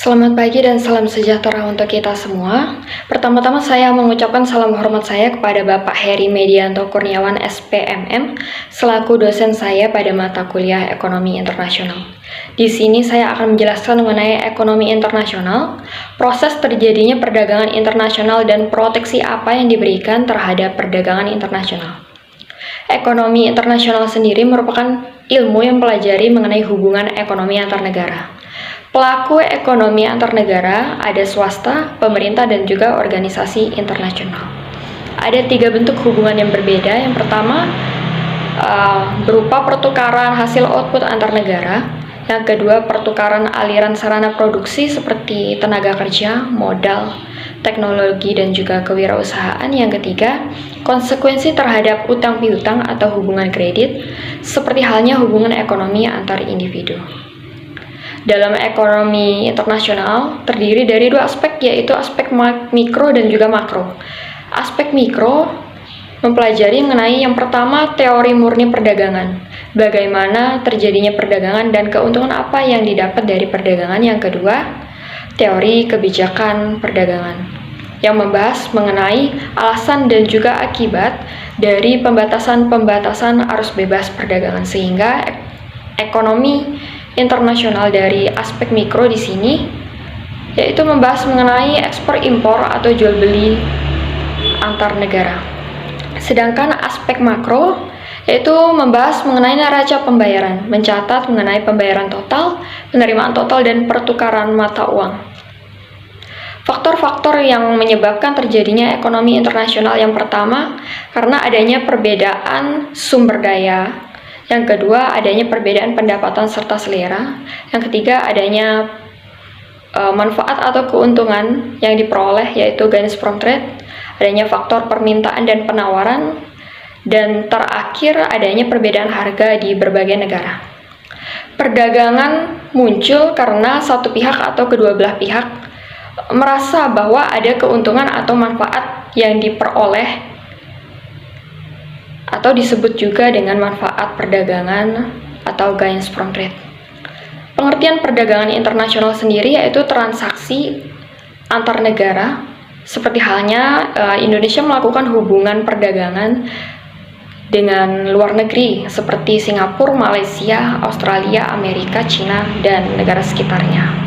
Selamat pagi dan salam sejahtera untuk kita semua. Pertama-tama saya mengucapkan salam hormat saya kepada Bapak Heri Medianto Kurniawan SPMM selaku dosen saya pada mata kuliah Ekonomi Internasional. Di sini saya akan menjelaskan mengenai ekonomi internasional, proses terjadinya perdagangan internasional dan proteksi apa yang diberikan terhadap perdagangan internasional. Ekonomi internasional sendiri merupakan ilmu yang mempelajari mengenai hubungan ekonomi antar negara. Pelaku ekonomi antar negara ada swasta, pemerintah, dan juga organisasi internasional. Ada 3 bentuk hubungan yang berbeda. Yang pertama berupa pertukaran hasil output antar negara. Yang kedua pertukaran aliran sarana produksi seperti tenaga kerja, modal, teknologi, dan juga kewirausahaan. Yang ketiga konsekuensi terhadap utang piutang atau hubungan kredit, seperti halnya hubungan ekonomi antar individu. Dalam ekonomi internasional terdiri dari 2 aspek, yaitu aspek mikro dan juga makro. Aspek mikro mempelajari mengenai yang pertama teori murni perdagangan, bagaimana terjadinya perdagangan dan keuntungan apa yang didapat dari perdagangan. Yang kedua, teori kebijakan perdagangan yang membahas mengenai alasan dan juga akibat dari pembatasan arus bebas perdagangan, sehingga ekonomi internasional dari aspek mikro di sini yaitu membahas mengenai ekspor impor atau jual beli antar negara. Sedangkan aspek makro yaitu membahas mengenai neraca pembayaran, mencatat mengenai pembayaran total, penerimaan total, dan pertukaran mata uang. Faktor-faktor yang menyebabkan terjadinya ekonomi internasional, yang pertama karena adanya perbedaan sumber daya. Yang kedua, adanya perbedaan pendapatan serta selera. Yang ketiga, adanya manfaat atau keuntungan yang diperoleh, yaitu gains from trade. Adanya faktor permintaan dan penawaran. Dan terakhir, adanya perbedaan harga di berbagai negara. Perdagangan muncul karena satu pihak atau kedua belah pihak merasa bahwa ada keuntungan atau manfaat yang diperoleh, atau disebut juga dengan manfaat perdagangan atau gains from trade. Pengertian perdagangan internasional sendiri yaitu transaksi antar negara, seperti halnya Indonesia melakukan hubungan perdagangan dengan luar negeri seperti Singapura, Malaysia, Australia, Amerika, China, dan negara sekitarnya.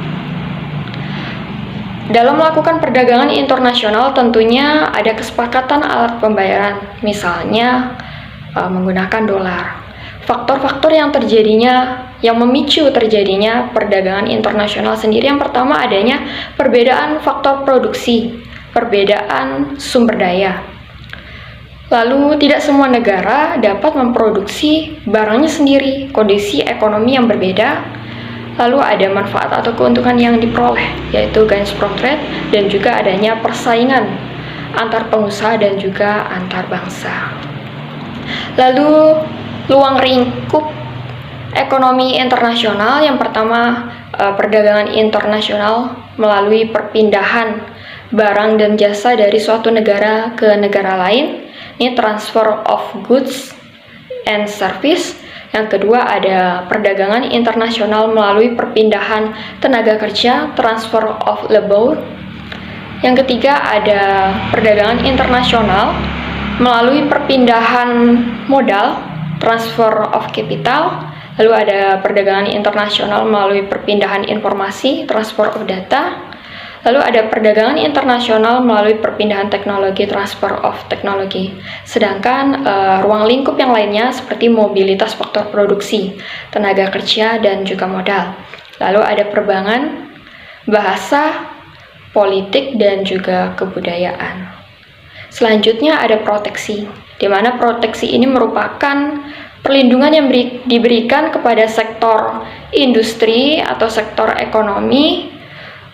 Dalam melakukan perdagangan internasional tentunya ada kesepakatan alat pembayaran, misalnya menggunakan dolar. Faktor-faktor yang memicu terjadinya perdagangan internasional sendiri, yang pertama adanya perbedaan faktor produksi, perbedaan sumber daya. Lalu tidak semua negara dapat memproduksi barangnya sendiri, kondisi ekonomi yang berbeda. Lalu ada manfaat atau keuntungan yang diperoleh, yaitu gains from trade, dan juga adanya persaingan antar pengusaha dan juga antar bangsa. Lalu luang lingkup ekonomi internasional, yang pertama perdagangan internasional melalui perpindahan barang dan jasa dari suatu negara ke negara lain. Ini transfer of goods and service. Yang kedua ada perdagangan internasional melalui perpindahan tenaga kerja, transfer of labor. Yang ketiga ada perdagangan internasional melalui perpindahan modal, transfer of capital. Lalu ada perdagangan internasional melalui perpindahan informasi, transfer of data. Lalu ada perdagangan internasional melalui perpindahan teknologi, transfer of technology. Sedangkan ruang lingkup yang lainnya seperti mobilitas faktor produksi, tenaga kerja, dan juga modal. Lalu ada perbankan, bahasa, politik, dan juga kebudayaan. Selanjutnya ada proteksi, di mana proteksi ini merupakan perlindungan yang diberikan kepada sektor industri atau sektor ekonomi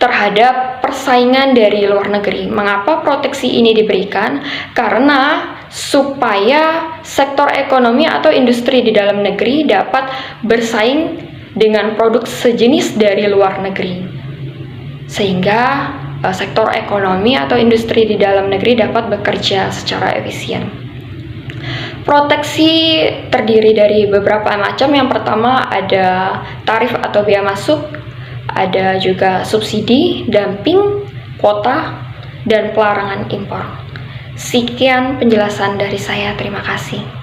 terhadap persaingan dari luar negeri. Mengapa proteksi ini diberikan? Karena supaya sektor ekonomi atau industri di dalam negeri dapat bersaing dengan produk sejenis dari luar negeri, sehingga sektor ekonomi atau industri di dalam negeri dapat bekerja secara efisien. Proteksi terdiri dari beberapa macam. Yang pertama ada tarif atau bea masuk, Ada juga subsidi, dumping, kuota, dan pelarangan impor. Sekian penjelasan dari saya, terima kasih.